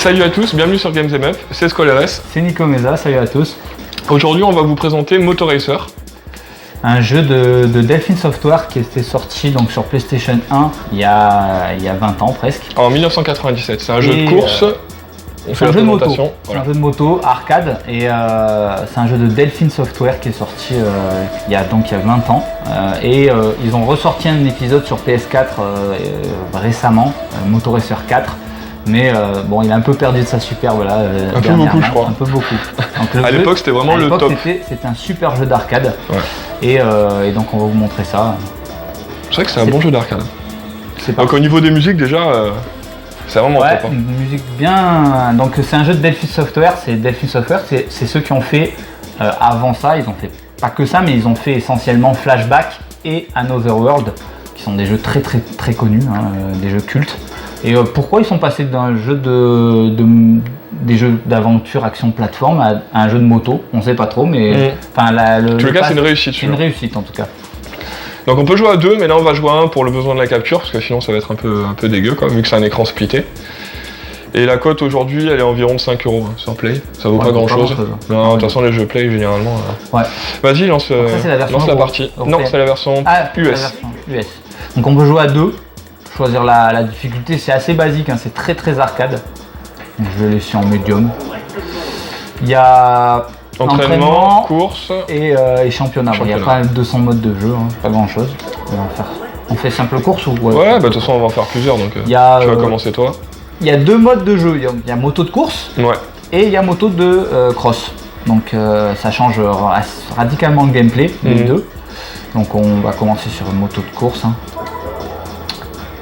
Salut à tous, bienvenue sur Games Up, c'est Skoleres. C'est Nico Meza, salut à tous. Aujourd'hui on va vous présenter Motoracer. Un jeu de Delphin Software qui était sorti donc sur PlayStation 1 il y a 20 ans presque. En 1997, c'est un jeu de course. On fait la présentation. C'est un jeu de moto arcade et c'est un jeu de Delphin Software qui est sorti il y a 20 ans. Ils ont ressorti un épisode sur PS4 récemment, Motoracer 4. Mais bon, il a un peu perdu de sa superbe là. Un peu beaucoup, je crois. Un peu beaucoup. Donc, à l'époque, c'était vraiment le top. C'était un super jeu d'arcade. Ouais. Et donc, on va vous montrer ça. C'est vrai que c'est un bon jeu d'arcade. Donc, au niveau des musiques, déjà, c'est vraiment top. Hein. Une musique bien. Donc, c'est un jeu de Delphin Software. C'est Delphin Software, c'est ceux qui ont fait avant ça. Ils ont fait pas que ça, mais ils ont fait essentiellement Flashback et Another World, qui sont des jeux très très très connus, hein, des jeux cultes. Et pourquoi ils sont passés d'un jeu des jeux d'aventure, action, plateforme à un jeu de moto, on sait pas trop, mais en tout cas c'est une réussite. C'est une réussite en tout cas. Donc on peut jouer à deux, mais là on va jouer à un pour le besoin de la capture, parce que sinon ça va être un peu dégueu quoi, vu que c'est un écran splitté. Et la cote aujourd'hui elle est environ de 5 € sur Play, ça vaut pas grand chose. Non, de toute façon les jeux Play généralement. Ouais. Vas-y, lance la partie. Non, c'est la version US. La version US. Donc on peut jouer à deux. Choisir la difficulté, c'est assez basique, hein, c'est très très arcade. Donc, je vais laisser en médium. Il y a entraînement, course et championnat. Il n'y a pas 200 modes de jeu, hein, pas grand chose. On fait simple course ou quoi? Ouais, bah de toute façon on va en faire plusieurs, donc tu vas commencer toi. Il y a deux modes de jeu, il y a moto de course et il y a moto de cross. Donc ça change radicalement le gameplay, les deux. Donc on va commencer sur une moto de course. Hein.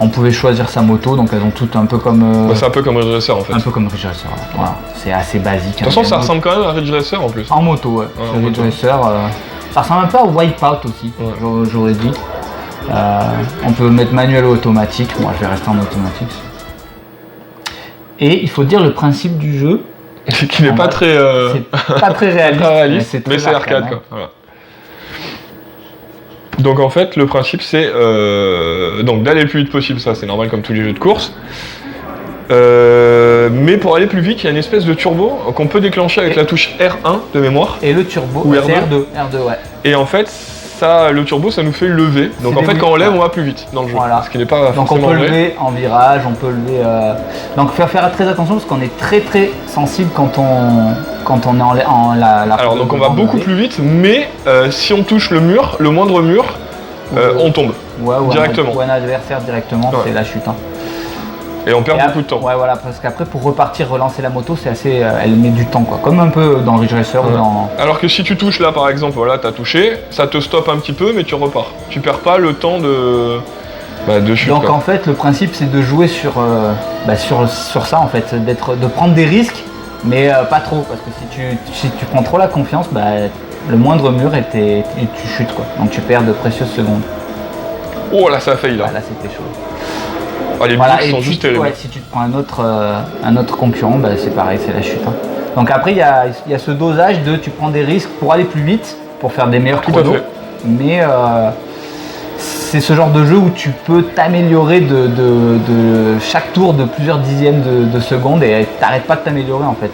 On pouvait choisir sa moto, donc elles ont toutes un peu comme... c'est un peu comme Ridge Racer en fait. Un peu comme Ridge Racer, voilà. C'est assez basique. De toute façon ça ressemble quand même à Ridge Racer en plus. En moto, ouais. Ridge Racer, ça ressemble un peu à Wipeout aussi, j'aurais dit. On peut mettre manuel ou automatique, moi je vais rester en automatique. Et il faut dire le principe du jeu... qui n'est pas très... C'est pas très réaliste, mais c'est arcade quoi. Voilà. Donc en fait le principe c'est donc d'aller le plus vite possible, ça c'est normal comme tous les jeux de course. Mais pour aller plus vite, il y a une espèce de turbo qu'on peut déclencher avec la touche R1 de mémoire. Et le turbo, ou c'est R2, ouais. Et en fait ça, le turbo ça nous fait lever. Donc en fait quand on lève on va plus vite dans le jeu. Voilà. Ce qui n'est pas donc forcément on peut lever en virage, on peut lever... Donc il faut faire très attention parce qu'on est très très sensible quand on est en la alors donc on va beaucoup plus vite, mais si on touche le mur, le moindre mur, on tombe directement. Ou un adversaire directement, c'est la chute. Hein. Et on perd beaucoup de temps. Ouais, voilà, parce qu'après pour repartir, relancer la moto, c'est assez, elle met du temps quoi, comme un peu dans Ridge Racer ou dans... Alors que si tu touches là par exemple, voilà, t'as touché, ça te stoppe un petit peu, mais tu repars. Tu perds pas le temps de chute. Donc en fait, le principe c'est de jouer sur ça en fait, de prendre des risques, mais pas trop, parce que si tu prends trop la confiance, le moindre mur et tu chutes quoi, donc tu perds de précieuses secondes. Oh là ça a failli là. Là c'était chaud. Ah, les blocs sont juste terribles. Si tu te prends un autre concurrent, c'est pareil, c'est la chute. Hein. Donc après il y a ce dosage de tu prends des risques pour aller plus vite, pour faire des meilleurs chronos, mais c'est ce genre de jeu où tu peux t'améliorer de chaque tour de plusieurs dixièmes de secondes et t'arrêtes pas de t'améliorer en fait.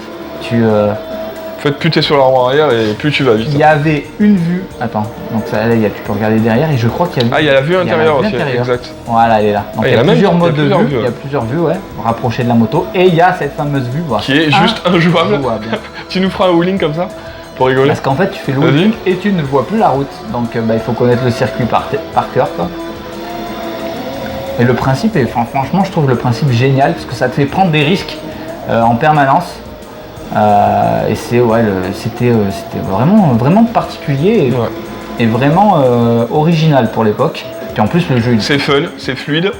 En fait, plus t'es sur la roue arrière et plus tu vas vite. Il y avait une vue, attends, donc ça, là, tu peux regarder derrière et je crois qu'il y a... il y a la vue intérieure aussi, exact. Voilà, elle est là. Donc il y a plusieurs modes de vue, il y a plusieurs vues, rapprochées de la moto, et il y a cette fameuse vue, qui est juste injouable. Tu nous feras un wheeling comme ça, pour rigoler. Parce qu'en fait, tu fais le wheeling et tu ne vois plus la route, donc il faut connaître le circuit par cœur, quoi. Et le principe est, franchement, je trouve le principe génial, parce que ça te fait prendre des risques en permanence. Et c'était vraiment particulier et vraiment original pour l'époque. Puis en plus le jeu c'est fun, c'est fluide,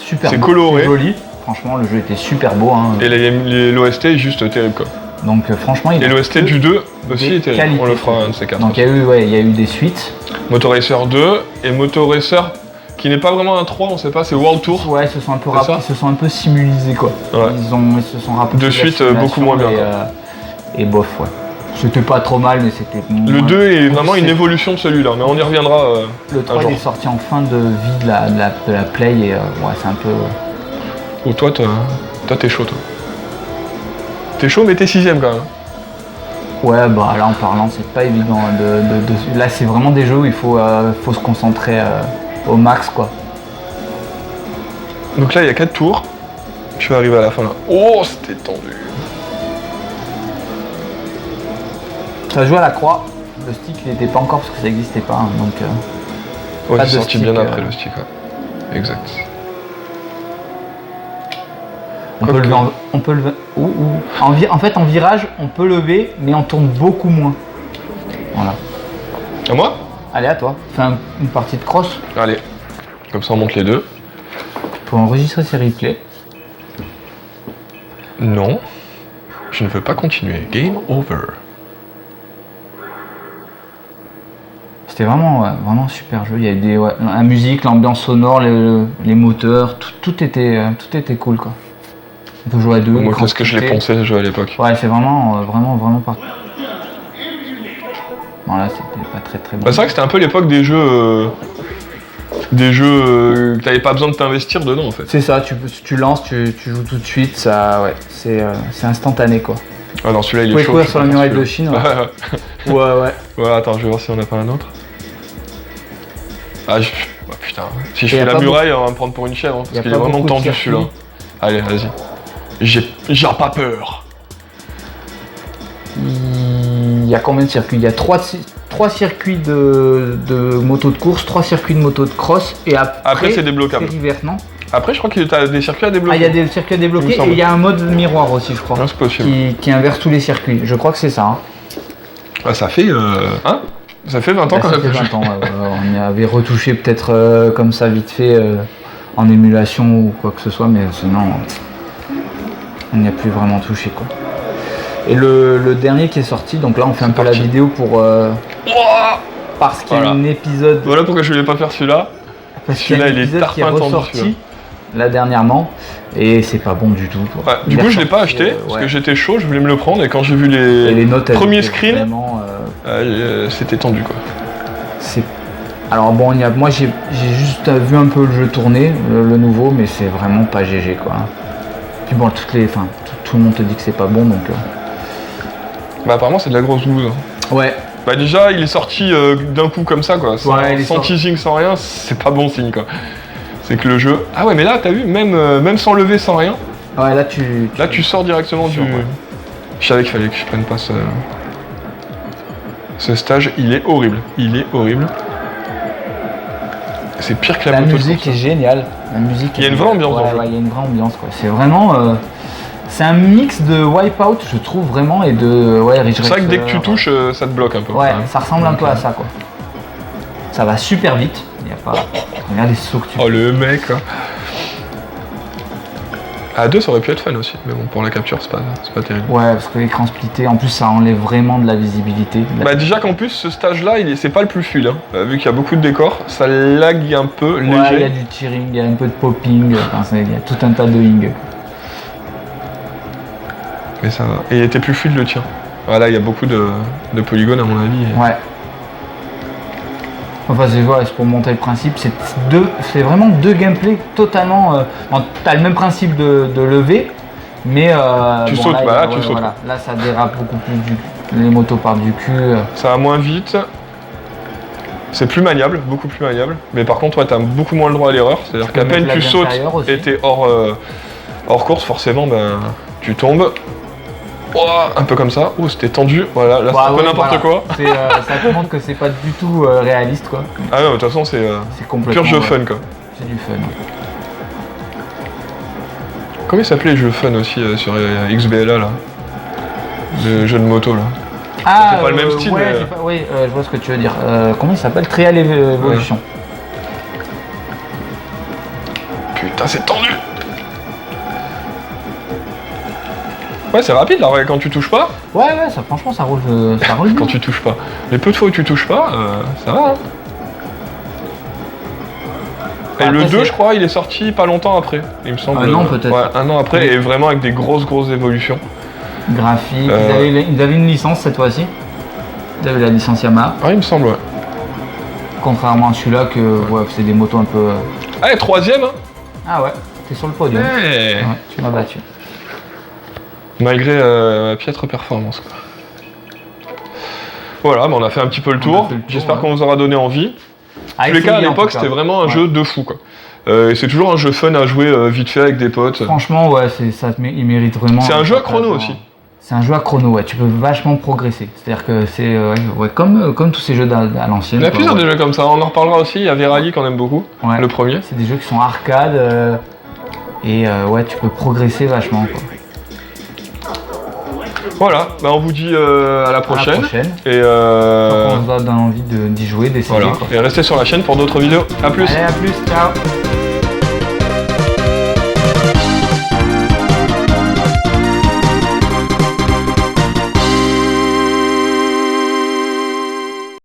super c'est beau, coloré, c'est joli. Franchement le jeu était super beau. Hein. Et l'OST est juste terrible quoi. Donc franchement et l'OST du 2 aussi est terrible. On le fera un de ces quatre. Donc il y a eu des suites. Motoracer 2 et Motoracer qui n'est pas vraiment un 3, on sait pas, c'est World Tour. Ouais, ils se sont un peu simulisés quoi. Ouais. Ils se sont rapprochés de suite beaucoup moins bien. Et bof C'était pas trop mal mais c'était... Le 2 est vraiment une évolution de celui-là, mais on y reviendra le 3 il est sorti en fin de vie de la Play et c'est un peu... Oh toi t'es chaud toi. T'es chaud, mais t'es 6ème quand même. Ouais, bah là en parlant, c'est pas évident. Là, c'est vraiment des jeux où il faut se concentrer au max, quoi. Donc là, il y a 4 tours. Je vais arriver à la fin là. Oh, c'était tendu. Ça joue à la croix. Le stick, il n'était pas encore parce que ça n'existait pas. Hein, donc, ouais, pas c'est de sorti stick, bien après le stick. Ouais. Exact. On peut lever. En fait, en virage, on peut lever, mais on tourne beaucoup moins. Voilà. À moi? Allez, à toi. Fais une partie de cross. Allez. Comme ça, on monte les deux. Pour enregistrer ces replays. Non. Je ne veux pas continuer. Game over. C'était vraiment super jeu. Il y avait la musique, l'ambiance sonore, les moteurs, tout était cool, quoi. On peut jouer à deux. Moi, qu'est-ce que je l'ai poncé ce jeu à l'époque. Ouais, c'est vraiment pas. Voilà, c'était pas très bon. Bah, c'est vrai que c'était un peu l'époque des jeux. Que t'avais pas besoin de t'investir dedans en fait. C'est ça, tu lances, tu joues tout de suite, ça, ouais, c'est instantané, quoi. Ah non, celui-là il est chaud. Vous chaud. pouvez courir sur la muraille de Chine. Ouais. Ouais, attends, je vais voir si on a pas un autre. Ah, oh, putain. Si je fais la muraille, on va me prendre pour une chèvre, parce qu'il est vraiment tendu celui-là. Allez, vas-y. J'ai pas peur. Il y a combien de circuits? Il y a 3 circuits de moto de course, 3 circuits de moto de cross, et après c'est débloquable. C'est reverse, non? Après, je crois qu'il y a des circuits à débloquer. Ah, il y a des circuits à débloquer, et il y a un mode miroir aussi, je crois. Non, c'est possible. Qui inverse tous les circuits. Je crois que c'est ça. Hein. Ah, ça fait... Hein? Ça fait 20 ans quand même. Ça fait 20 ans, on y avait retouché peut-être comme ça vite fait en émulation ou quoi que ce soit, mais sinon on n'y a plus vraiment touché, quoi. Et le dernier qui est sorti, donc là on fait un peu la vidéo pour parce qu'il y a un épisode. Voilà pourquoi je voulais pas faire celui-là. Parce qu'il y a un épisode qui est ressorti là dernièrement et c'est pas bon du tout. Ouais, du coup je l'ai pas acheté parce que j'étais chaud, je voulais me le prendre et quand j'ai vu les notes, premiers screens, c'était tendu, quoi. Alors bon, moi j'ai juste vu un peu le jeu tourner, le nouveau, mais c'est vraiment pas GG, quoi. Puis bon, tout le monde te dit que c'est pas bon, donc. Bah apparemment c'est de la grosse bouse. Ouais. Bah déjà il est sorti d'un coup comme ça, quoi. Sans teasing, sans rien, c'est pas bon signe, quoi. C'est que le jeu. Ah ouais, mais là t'as vu, même sans lever, sans rien. Ouais, là tu sors directement du. Ouais. Je savais qu'il fallait que je prenne pas ce stage. Il est horrible. C'est pire que la moto. La musique est géniale. Il y a une vraie ambiance. Ouais, il y a une vraie ambiance, quoi. C'est vraiment. C'est un mix de Wipeout, je trouve, vraiment, et de Ridge Racer. C'est vrai que dès que tu touches, ça te bloque un peu. Ouais, ça ressemble un peu à ça, quoi. Ça va super vite. Il y a pas. Regarde les sauts que tu fais. Oh le mec. À 2 ça aurait pu être fun aussi, mais bon pour la capture c'est pas terrible. Ouais, parce que l'écran splitté, en plus ça enlève vraiment de la visibilité. Bah déjà qu'en plus ce stage là c'est pas le plus fluide, hein. Vu qu'il y a beaucoup de décors, ça lag un peu léger. Ouais, il y a du tearing, il y a un peu de popping, il y a tout un tas de hing. Mais ça va. Et il était plus fluide le tien. Voilà, il y a beaucoup de polygones à mon avis. Ouais. Enfin, c'est pour monter le principe, c'est vraiment deux gameplays totalement. T'as le même principe de lever, mais. Tu sautes, là, tu sautes. Voilà. Là, ça dérape beaucoup plus, les motos partent du cul. Ça va moins vite. C'est plus maniable, beaucoup plus maniable. Mais par contre, t'as beaucoup moins le droit à l'erreur. C'est-à-dire qu'à peine tu sautes et t'es hors course, forcément, tu tombes. Oh, un peu comme ça, c'était tendu, voilà, là c'est un peu n'importe quoi. Ça te montre que c'est pas du tout réaliste, quoi. Ah non, de toute façon c'est pur jeu fun, quoi. C'est du fun. Comment il s'appelait les jeux fun aussi sur XBLA là? Le jeu de moto là. Ah, c'est pas le même style, ouais, mais... oui, je vois ce que tu veux dire. Comment il s'appelle? Trial Evolution. Ouais. Putain, c'est tendu! Ouais, c'est rapide là, quand tu touches pas. Ouais, ça, franchement, ça roule quand tu touches pas. Les peu de fois où tu touches pas, ça va. Hein. Et après, le 2, je crois, il est sorti pas longtemps après, il me semble. Un an peut-être. Ouais, un an après, et vraiment avec des grosses évolutions. Graphique, ils avaient une licence cette fois-ci. Ils avaient la licence Yamaha. Ah, il me semble, ouais. Contrairement à celui-là, que c'est des motos un peu. Ah, et 3ème, hein. Ah ouais, t'es sur le podium. Hey. Ouais, tu m'as battu. Malgré ma piètre performance, quoi. Voilà, on a fait un petit peu le tour. J'espère qu'on vous aura donné envie. En tous les cas, à l'époque, c'était vraiment un jeu de fou, quoi. Et c'est toujours un jeu fun à jouer vite fait avec des potes. Franchement, ouais, il mérite vraiment. C'est un jeu à chrono aussi. C'est un jeu à chrono, ouais, tu peux vachement progresser. C'est-à-dire que c'est comme tous ces jeux à l'ancienne. Il y a plusieurs des jeux comme ça, on en reparlera aussi. Il y a Verali qu'on aime beaucoup, le premier. C'est des jeux qui sont arcade et ouais, tu peux progresser vachement, quoi. Voilà, bah on vous dit à la prochaine. Et on vous donne envie d'y jouer, d'essayer. Voilà. Et restez sur la chaîne pour d'autres vidéos. A plus. Allez, à plus, ciao.